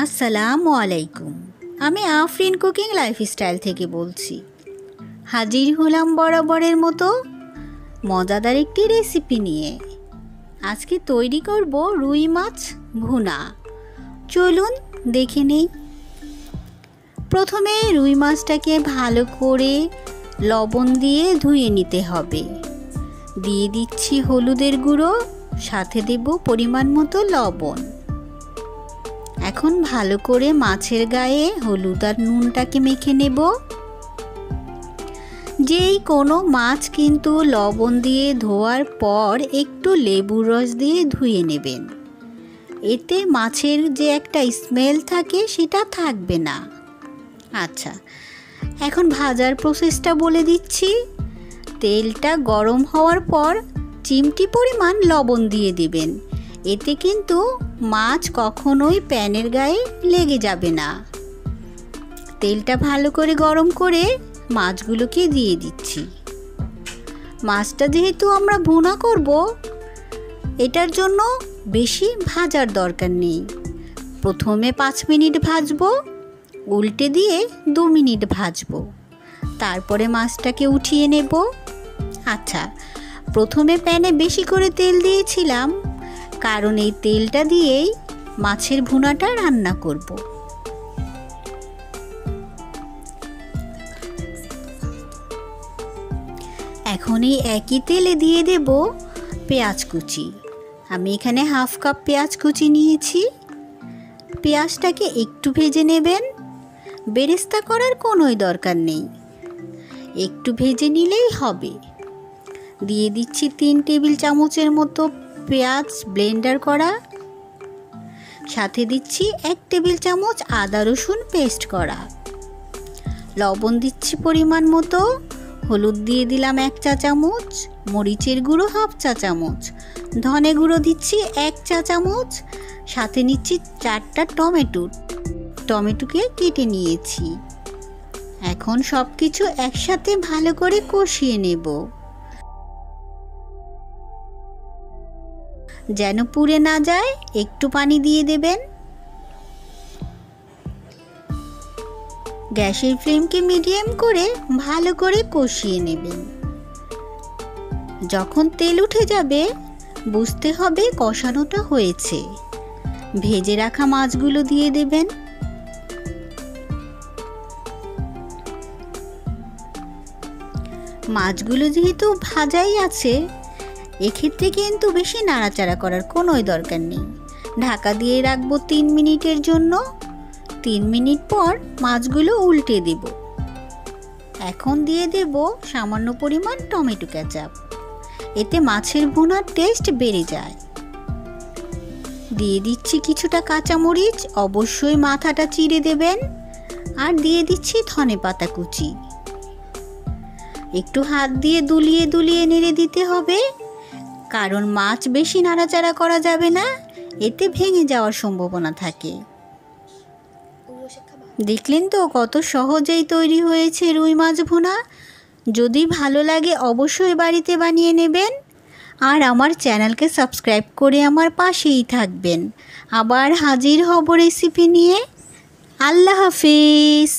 আসসালামু আলাইকুম। আমি আফরিন কুকিং লাইফস্টাইল থেকে বলছি। হাজির হলাম বরাবরের মতো মজাদার একটি রেসিপি নিয়ে। আজকে তৈরি করব রুই মাছ ভুনা। চলুন দেখে নেই। প্রথমে রুই মাছটাকে ভালো করে লবণ দিয়ে ধুয়ে নিতে হবে। দিয়ে দিচ্ছি হলুদের গুঁড়ো, সাথে দেব পরিমাণ মতো লবণ। এখন ভালো করে মাছের গায়ে হলুদ আর নুনটাকে মেখে নেব। যেই কোনো মাছ কিন্তু লবণ দিয়ে ধোয়ার পর একটু লেবুর রস দিয়ে ধুয়ে নেবেন। এতে মাছের যে একটা স্মেল থাকে সেটা থাকবে না। আচ্ছা, এখন ভাজার প্রসেসটা বলে দিচ্ছি। তেলটা গরম হওয়ার পর চিমটি পরিমাণ লবণ দিয়ে দিবেন। এতে কিন্তু মাছ কখনোই প্যানের গায়ে লেগে যাবে না। তেলটা ভালো করে গরম করে মাছগুলোকে দিয়ে দিচ্ছি। মাছটা যেহেতু আমরা ভুনা করব, এটার জন্য বেশি ভাজার দরকার নেই। প্রথমে 5 মিনিট ভাজবো, উল্টে দিয়ে 2 মিনিট ভাজবো, তারপরে মাছটাকে উঠিয়ে নেব। আচ্ছা, প্রথমে প্যানে বেশি করে তেল দিয়েছিলাম, কারণ এই তেলটা দিয়েই মাছের ভুনাটা রান্না করব। এখন এই একই তেলে দিয়ে দেব পেঁয়াজ কুচি। আমি এখানে 1/2 কাপ পেঁয়াজ কুচি নিয়েছি। পেঁয়াজটাকে একটু ভেজে নেবেন। বেরেস্তা করার কোনোই দরকার নেই, একটু ভেজে নিলেই হবে। দিয়ে দিচ্ছি 3 টেবিল চামচের মতো পেঁয়াজ ব্লেন্ডার করা, সাথে দিচ্ছি 1 টেবিল চামচ আদা রসুন পেস্ট করা। লবণ দিচ্ছি পরিমাণ মতো, হলুদ দিয়ে দিলাম 1 চা চামচ, মরিচের গুঁড়ো 1/2 চা চামচ, ধনে গুঁড়ো দিচ্ছি 1 চা চামচ, সাথে নিচ্ছি 4টা টমেটোকে কেটে নিয়েছি। এখন সব কিছু একসাথে ভালো করে কষিয়ে নেব, যেন পুড়ে না যায়। একটু পানি দিয়ে দেবেন। গ্যাসের ফ্লেমকে মিডিয়াম করে ভালো করে কষিয়ে নেবেন। যখন তেল উঠে যাবে বুঝতে হবে কষানোটা হয়েছে। ভেজে রাখা মাছগুলো দিয়ে দেবেন। মাছগুলো যেহেতু ভাজাই আছে, এক্ষেত্রে কিন্তু বেশি নাড়াচাড়া করার কোনোই দরকার নেই। ঢাকা দিয়ে রাখবো 3 মিনিটের জন্য। 3 মিনিট পর মাছগুলো উল্টে দেব। এখন দিয়ে দেব সামান্য পরিমাণ টমেটো কেচাপ। এতে মাছের ভুনার টেস্ট বেড়ে যায়। দিয়ে দিচ্ছি কিছুটা কাঁচামরিচ, অবশ্যই মাথাটা চিড়ে দেবেন। আর দিয়ে দিচ্ছি ধনেপাতা কুচি। একটু হাত দিয়ে দুলিয়ে দুলিয়ে নেড়ে দিতে হবে, কারণ মাছ বেশি নাড়াচাড়া করা যাবে না, এতে ভেঙে যাওয়ার সম্ভাবনা থাকে। দেখলেন তো কত সহজেই তৈরি হয়েছে রুই মাছ ভুনা। যদি ভালো লাগে অবশ্যই বাড়িতে বানিয়ে নেবেন। আর আমার চ্যানেলকে সাবস্ক্রাইব করে আমার পাশেই থাকবেন। আবার হাজির হব রেসিপি নিয়ে। আল্লাহ হাফেজ।